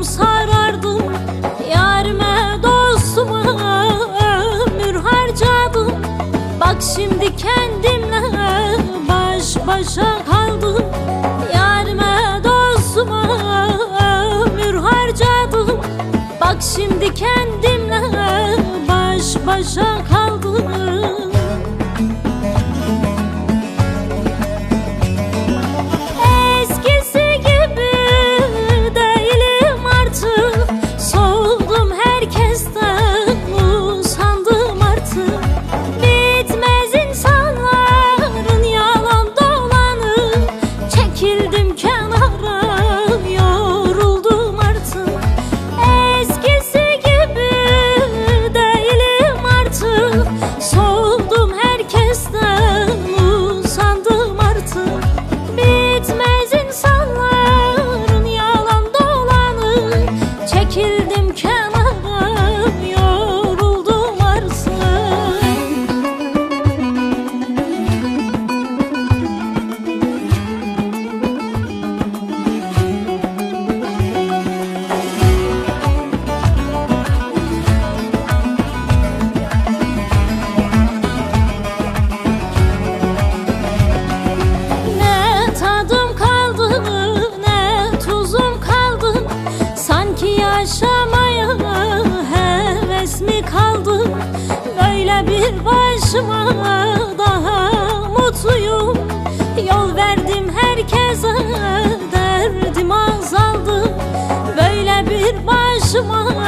sarardım, yarime dostuma ömür harcadım. Bak şimdi kendimle baş başa kaldım, yarime dostuma ömür harcadım. Bak şimdi kendimle baş başa kaldım. Çekildim kenara, yoruldum artık. Ne tadım kaldı, ne tuzum kaldı. Sanki yaşamaya heves mi kaldı? Böyle bir başıma daha mutluyum. Yol verdim herkese, derdim azaldı. Böyle bir başıma